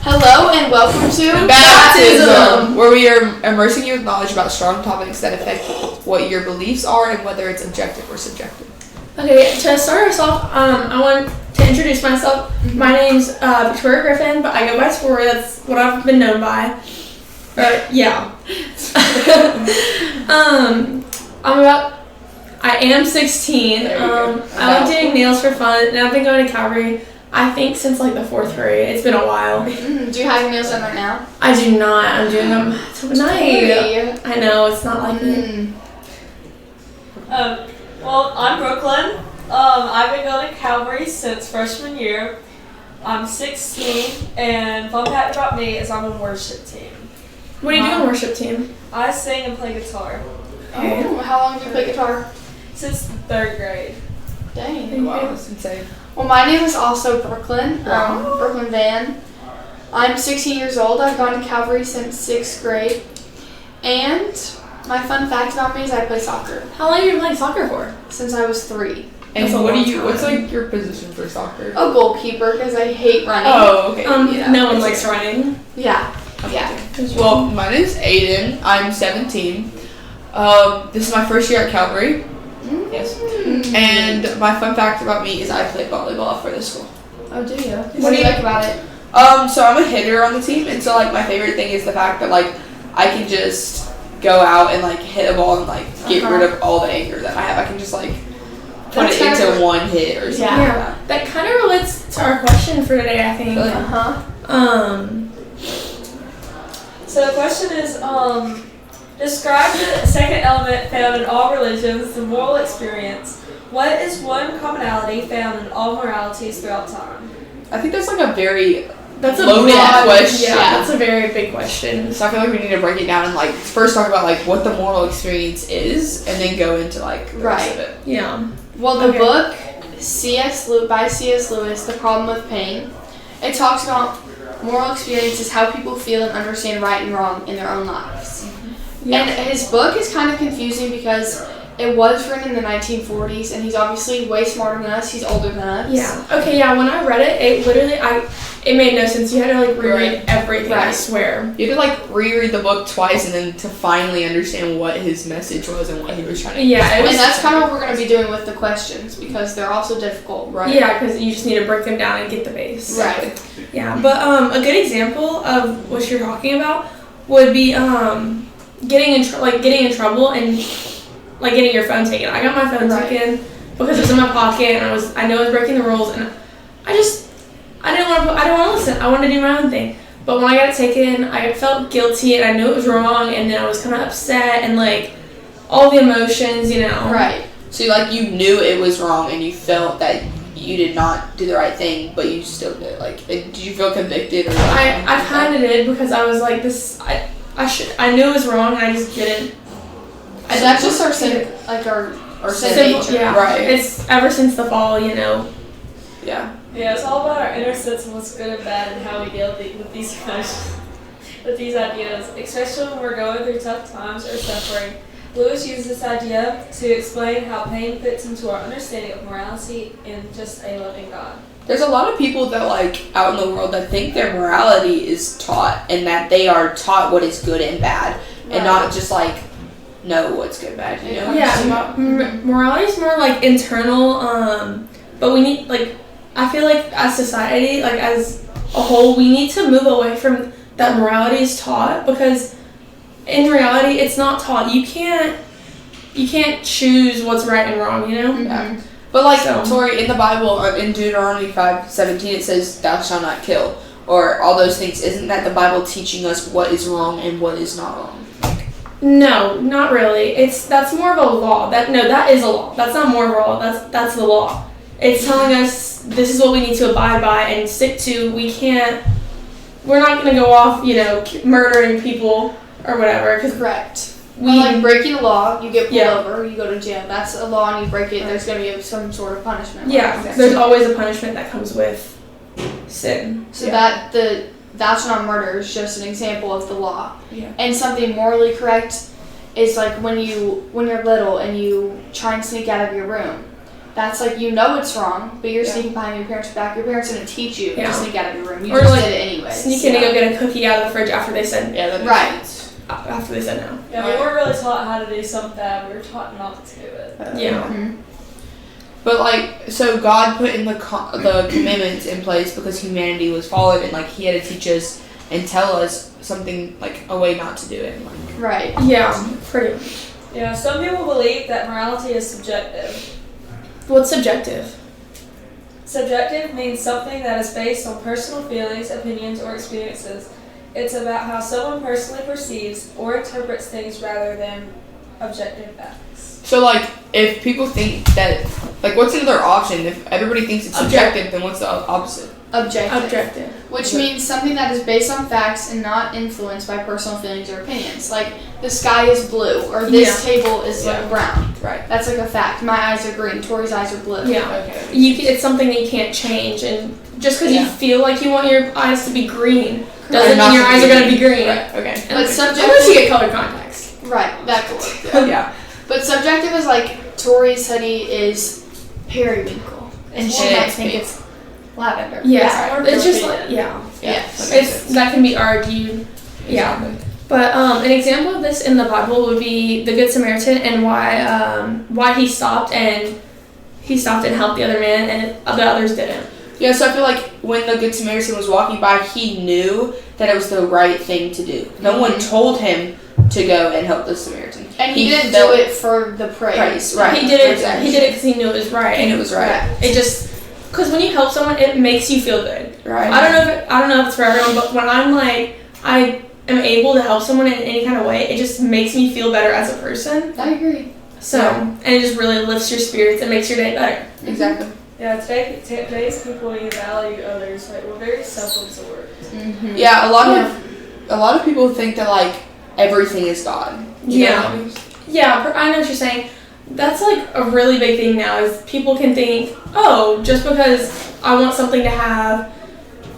Hello and welcome to Baptism, where we are immersing you with knowledge about strong topics that affect what your beliefs are and whether it's objective or subjective. Okay, to start us off, I want to introduce myself. My name's Victoria Griffin, but I go by Tori. That's what I've been known by. I am 16. I like doing nails for fun, and I've been going to Calvary, I think, since like the 4th grade. It's been a while. Do you have your nails done right now? I do not. I'm doing them tonight. I know, it's not like me. Well, I'm Brooklyn. I've been going to Calvary since freshman year. I'm 16, and fun fact about me is I'm on worship team. What do you do on worship team? I sing and play guitar. Okay. Oh, how long have you played guitar? Since 3rd grade. Dang. Wow, that's insane. Well, my name is also Brooklyn, Brooklyn Van. I'm 16 years old. I've gone to Calvary since 6th grade. And my fun fact about me is I play soccer How long have you been playing soccer for? since I was 3. And That's a what do long you? What's time. like your position for soccer? A goalkeeper because I hate running. Oh, okay. Yeah. No one likes running. Yeah. Well, my name's Aiden. I'm 17. This is my first year at Calvary. Yes. And my fun fact about me is I play volleyball for the school. Oh, do you? What do you like about it? So I'm a hitter on the team, and so like my favorite thing is the fact that like I can just go out and like hit a ball and like get rid of all the anger that I have. I can just like put That's it kinda into one hit or something like that. That kind of relates to our question for today, I think. Really? So the question is, describe the second element found in all religions, the moral experience. What is one commonality found in all moralities throughout time? I think that's like a very That's a loaded broad question. Yeah, that's a very big question. So I feel like we need to break it down and like first talk about like what the moral experience is, and then go into like the rest of it. Yeah. Well, the Okay. book by C.S. Lewis, The Problem with Pain, it talks about moral experience is how people feel and understand right and wrong in their own lives. Yeah. And his book is kind of confusing because it was written in the 1940s, and he's obviously way smarter than us. He's older than us. Yeah. Okay, yeah, when I read it, it made no sense. You had to like reread everything, I Right. swear. You had to like reread the book twice and then to finally understand what his message was and what he was trying to Yeah, it was- And that's kind of what we're going to be doing with the questions because they're also difficult. right. Yeah, because you just need to break them down and get the base. Right. Yeah, but a good example of what you're talking about would be getting in trouble and like getting your phone taken. I got my phone taken because it was in my pocket and I know I was breaking the rules, and I didn't want to listen. I wanted to do my own thing. But when I got it taken, I felt guilty and I knew it was wrong, and then I was kind of upset and like all the emotions, you know. Right. So like you knew it was wrong and you felt that you did not do the right thing, but you still did. Like, did you feel convicted? Or I kind of did because I was like this. I knew it was wrong and I just didn't. And that's just our sin, like our sin Simple, nature. yeah. Right. It's ever since the fall, you know. Yeah. Yeah, it's all about our inner sense of what's good and bad and how we deal with these emotions, with these ideas, especially when we're going through tough times or suffering. Lewis used this idea to explain how pain fits into our understanding of morality and just a loving God. There's a lot of people that like out in the world that think their morality is taught and that they are taught what is good and bad and not just like know what's good and bad, you know? Yeah, morality is more like internal, but we need, like, I feel like as society, like as a whole, we need to move away from that morality is taught, because in reality it's not taught. You can't choose what's right and wrong, you know? Yeah. But like, So- Tori, in the Bible, in Deuteronomy 5:17, it says, "Thou shalt not kill," or all those things. Isn't that the Bible teaching us what is wrong and what is not wrong? No, not really. That's more of a law. That is a law. That's not more of a law. That's the law. It's telling us this is what we need to abide by and stick to. We're not going to go off, you know, murdering people or whatever. Cause Correct. Like breaking the law, you get pulled Yeah. over, you go to jail. That's a law, and you break it. There's going to be some sort of punishment. yeah, there's always a punishment that comes with sin. So that the thou shalt not murder is just an example of the law. Yeah. And something morally correct is like when you're little and you try and sneak out of your room. that's like, it's wrong, but you're sneaking behind your parents' back. Your parents didn't teach you to sneak out of your room. You just did it anyway. Sneak in to go get a cookie out of the fridge after they said after they said no. Yeah, we weren't really taught how to do something bad. We were taught not to do it. But like, so God put in the commandments in place because humanity was fallen, and like He had to teach us and tell us something, like a way not to do it. Right. Yeah, pretty much. Yeah, some people believe that morality is subjective. What's subjective? Subjective means something that is based on personal feelings, opinions, or experiences. It's about how someone personally perceives or interprets things rather than objective facts. So like, if people think that, like, what's another option? If everybody thinks it's subjective, then what's the opposite? Objective. Which means something that is based on facts and not influenced by personal feelings or opinions. Like, the sky is blue, or this table is like brown. Right. That's like a fact. My eyes are green. Tori's eyes are blue. Yeah. Okay. It's something that you can't change, and just because you feel like you want your eyes to be green doesn't mean your eyes are going to be green. Right. Okay. But subjective. Unless you get colored contacts. Right. That could work. Yeah. But subjective is like Tori's hoodie is periwinkle, and she might think it's lavender. Yeah. It's just like that can be argued. Yeah. But an example of this in the Bible would be the Good Samaritan and why he stopped and helped the other man and the others didn't. Yeah, so I feel like when the Good Samaritan was walking by, he knew that it was the right thing to do. No one told him to go and help the Samaritan. And he didn't do it for the praise. Right. He did it. He did it because he knew it was right. And it was right. It just because when you help someone, it makes you feel good. Right. I don't know if it's for everyone, but when I'm like I am able to help someone in any kind of way, it just makes me feel better as a person. I agree. So and it just really lifts your spirits and makes your day better. Exactly. Yeah, today's people need to value others. Like, we're very self-absorbed. Mm-hmm. Yeah, a lot of people think that like everything is God. Yeah, I know what you're saying. That's like a really big thing now is people can think, oh, just because I want something to have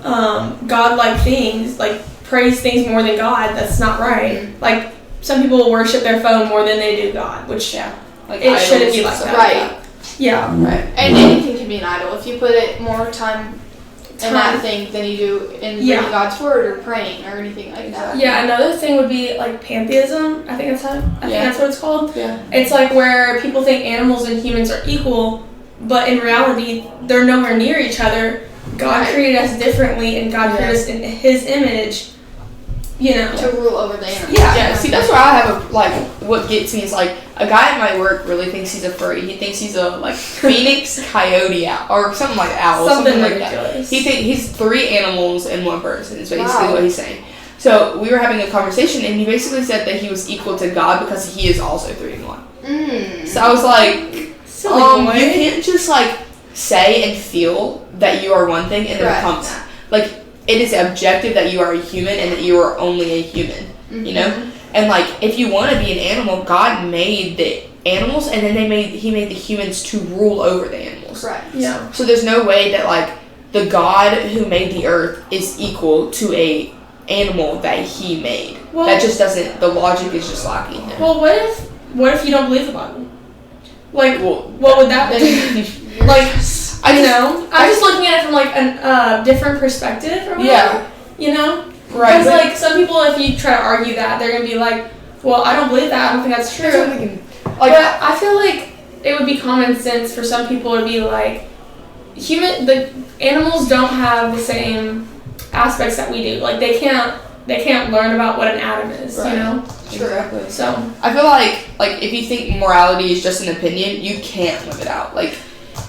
God-like things, like praise things more than God, that's not right. Mm-hmm. Like some people will worship their phone more than they do God, which like it shouldn't be like that. Right. Yeah. Right. And anything can be an idol. If you put it more time in that thing than you do in reading God's word or praying or anything like that. Yeah, another thing would be like pantheism. I think that's what it's called. Yeah. It's like where people think animals and humans are equal, but in reality, they're nowhere near each other. God created us differently, and God created us in His image. You know, to rule over the animals. Yeah. See, that's where I have what gets me is like a guy at my work really thinks he's a furry. He thinks he's a like phoenix, coyote, or something like owl, something like ridiculous. That. He thinks he's 3 animals in one person. Is basically what he's saying. So we were having a conversation, and he basically said that he was equal to God because he is also 3 in 1. So I was like, you can't just like say and feel that you are one thing and then become that. Like, it is objective that you are a human and that you are only a human, you know? And like, if you want to be an animal, God made the animals, and then He made the humans to rule over the animals. Right. Yeah. So there's no way that like the God who made the earth is equal to a animal that He made. Well, that just doesn't. The logic is just lacking there. Well, what if you don't believe the Bible? Like, what would that be? Like, I'm just looking at it from like a different perspective or whatever. Yeah. You know? Right. Because like some people, if you try to argue that, they're gonna be like, well, I don't believe that. I don't think that's true. But I feel like it would be common sense for some people to be like, the animals don't have the same aspects that we do. Like they can't learn about what an atom is. Right. You know? Exactly. So I feel like if you think morality is just an opinion, you can't live it out. Like,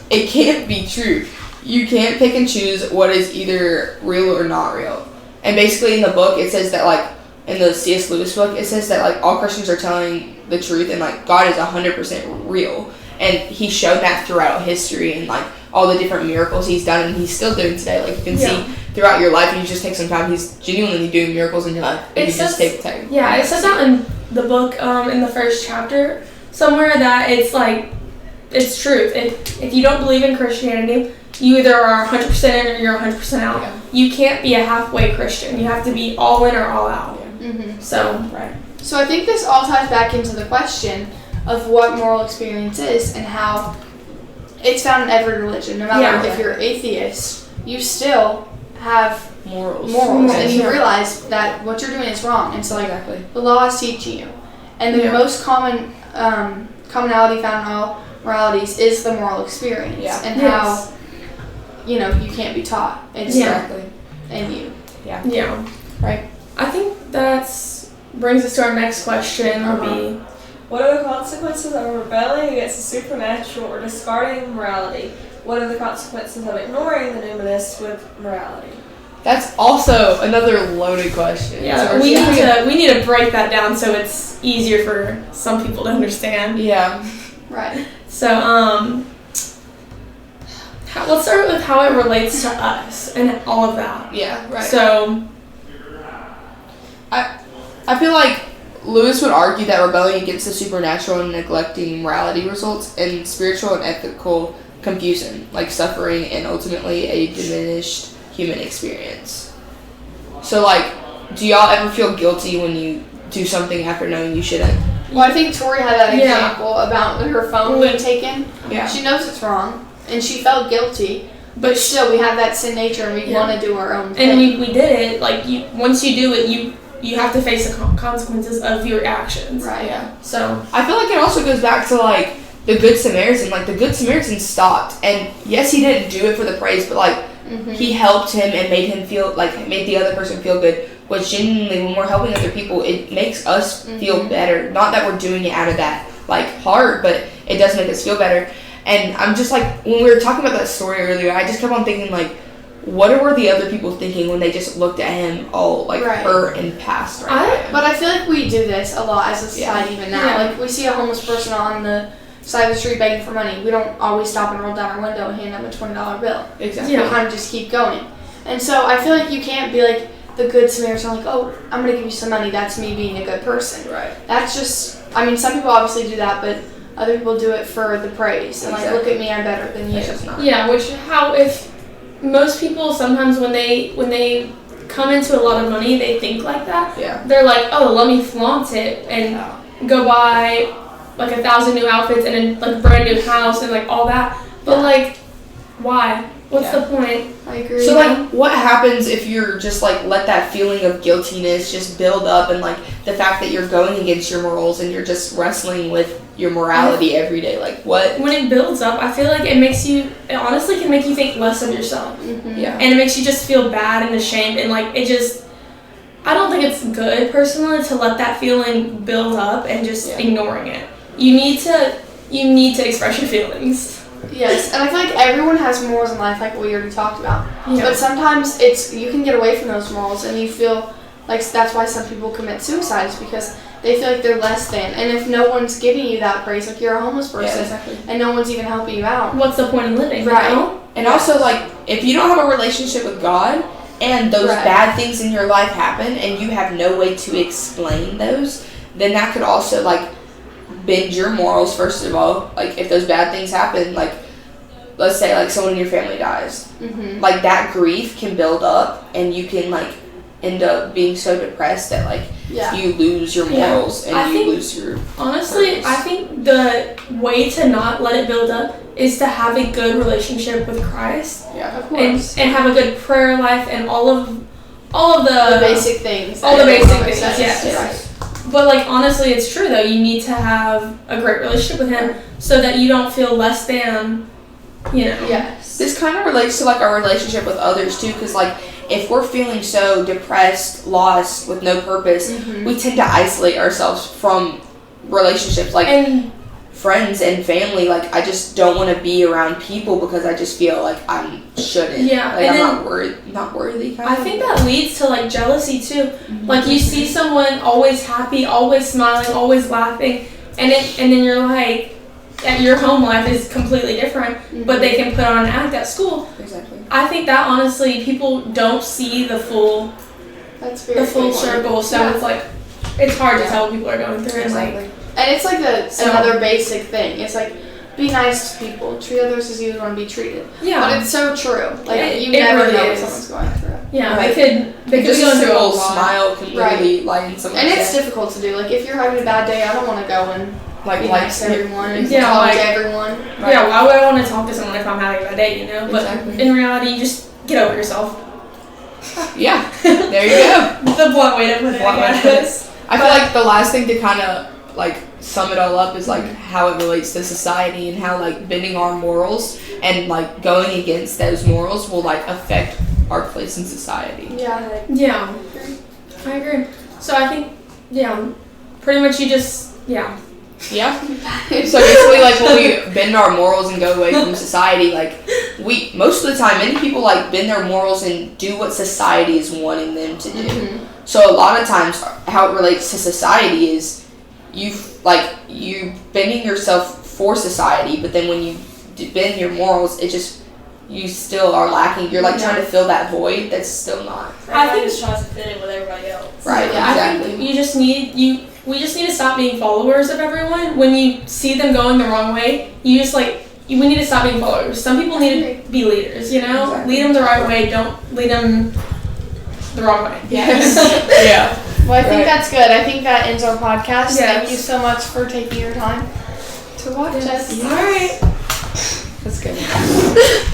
it can't be true. You can't pick and choose what is either real or not real. And basically in the book, it says that like, in the C.S. Lewis book, it says that like all Christians are telling the truth and like God is 100% real. And He's shown that throughout history and like all the different miracles He's done and He's still doing today. Like you can see throughout your life, you just take some time, He's genuinely doing miracles in your life. And you just take time. Yeah, it says that in the book, in the first chapter, somewhere that it's like, it's truth. If you don't believe in Christianity, you either are 100% in or you're 100% out. Yeah. You can't be a halfway Christian. You have to be all in or all out. Mm-hmm. So I think this all ties back into the question of what moral experience is and how it's found in every religion. No matter Yeah. if you're atheist, you still have Morals. and you realize that what you're doing is wrong. And so, like, Exactly. the law is teaching you. And the most common commonality found in all moralities is the moral experience. Yeah. And how, you can't be taught. It's Exactly. in you. Yeah. Right. I think brings us to our next question. Would be, What are the consequences of rebelling against the supernatural or discarding morality? What are the consequences of ignoring the numinous with morality? That's also another loaded question. yeah, So we need to break that down so it's easier for some people to understand. Yeah. Right. So, let's start with how it relates to us and all of that. Yeah. Right. So, I feel like Lewis would argue that rebelling against the supernatural and neglecting morality results in spiritual and ethical confusion, like suffering and ultimately a diminished human experience. So, like, do y'all ever feel guilty when you do something after knowing you shouldn't? Well, I think Tori had that Yeah. example about her phone being taken. Yeah. She knows it's wrong, and she felt guilty. But still, we have that sin nature, and we want to do our own thing. and we did it. Like, once you do it, you have to face the consequences of your actions. Right. Yeah. So, I feel like it also goes back to, like, the Good Samaritan. Like, the Good Samaritan stopped, and yes, he didn't do it for the praise, but, like, he helped him and made him feel, like, made the other person feel good. Which genuinely, when we're helping other people, it makes us feel better. Not that we're doing it out of that, like, heart, but it does make us feel better. And I'm just, like, when we were talking about that story earlier, I just kept on thinking, like, what were the other people thinking when they just looked at him all, like, hurt and passed right by him? But I feel like we do this a lot as a society even now. Yeah. Like, we see a homeless person on the side of the street begging for money. We don't always stop and roll down our window and hand them a $20 bill. Exactly. We kind of just keep going. And so I feel like you can't be like the Good Samaritan, like, oh, I'm going to give you some money. That's me being a good person. Right. That's just, I mean, some people obviously do that, but other people do it for the praise. And, like, look at me, I'm better than you. It's just not. yeah, if most people sometimes when they come into a lot of money, they think like that. Yeah. They're like, oh, let me flaunt it and go buy like 1,000 new outfits and then like a brand new house and like all that. But like, why? What's the point? I agree. So, like, what happens if you're just, like, let that feeling of guiltiness just build up and, like, the fact that you're going against your morals and you're just wrestling with your morality every day? Like, what? When it builds up, I feel like it honestly can make you think less of yourself. Yeah. And it makes you just feel bad and ashamed and, like, I don't think it's good, personally, to let that feeling build up and just ignoring it. You need to express your feelings. Yes, and I feel like everyone has morals in life, like we already talked about. Yeah. But sometimes you can get away from those morals, and you feel like that's why some people commit suicide, is because they feel like they're less than. And if no one's giving you that praise, like you're a homeless person, exactly. and no one's even helping you out. What's the point in living? Right. You know? And also, like, if you don't have a relationship with God and those bad things in your life happen and you have no way to explain those, then that could also, like, bend your morals, first of all. Like, if those bad things happen, like, let's say, like, someone in your family dies. Like, that grief can build up and you can, like, end up being so depressed that, like, you lose your morals and you lose your honestly purpose. I think the way to not let it build up is to have a good relationship with Christ. Yeah, of course. And have a good prayer life and all of the basic things. All the basic things, yes. Right. But, like, honestly, it's true, though. You need to have a great relationship with him so that you don't feel less than, you know. Yes. This kind of relates to, like, our relationship with others, too, because, like, if we're feeling so depressed, lost, with no purpose, we tend to isolate ourselves from relationships, like friends and family. Like, I just don't want to be around people because I just feel like I shouldn't. Yeah, like, and I'm not worthy. I think that leads to, like, jealousy too. Like, you see someone always happy, always smiling, always laughing, and then you're like, your home life is completely different, but they can put on an act at school. Exactly. I think that, honestly, people don't see the full circle, so it's like, it's hard to tell what people are going through. Exactly. And it's like another basic thing. It's like, be nice to people, treat others as you want to be treated. Yeah. But it's so true. Like, you it never really know what is. someone's going through. Yeah, Right. they could just be going a through a simple lot. smile can really lighten someone's And it's day. difficult to do. Like, if you're having a bad day, I don't want to go and like be nice to everyone and Yeah, talk like- to everyone. Right. Yeah, why would I want to talk to someone if I'm having a bad day, you know? But Exactly. in reality, you just get over yourself. Yeah, there you go. The blunt way to put it, Blunt way I to put it. guess. I feel like the last thing to kind of like sum it all up is like how it relates to society and how like bending our morals and like going against those morals will like affect our place in society. Yeah. Yeah, I agree. So I think, yeah, pretty much you just, yeah. Yeah. So basically, like when we bend our morals and go away from society, like we most of the time, many people like bend their morals and do what society is wanting them to do. Mm-hmm. So a lot of times, how it relates to society is you bending yourself for society, but then when you bend your morals, it just you still are lacking. You're like trying to fill that void that's still not. I Everybody think- just tries to fit in with everybody else. Right, Yeah, I exactly. think we just need to stop being followers of everyone. When you see them going the wrong way, we need to stop being followers. Some people need to be leaders, you know? Exactly. Lead them the right way, don't lead them the wrong way. Yes. Yeah. Well, I think Right. that's good. I think that ends our podcast. Yes. Thank you so much for taking your time to watch us. All right.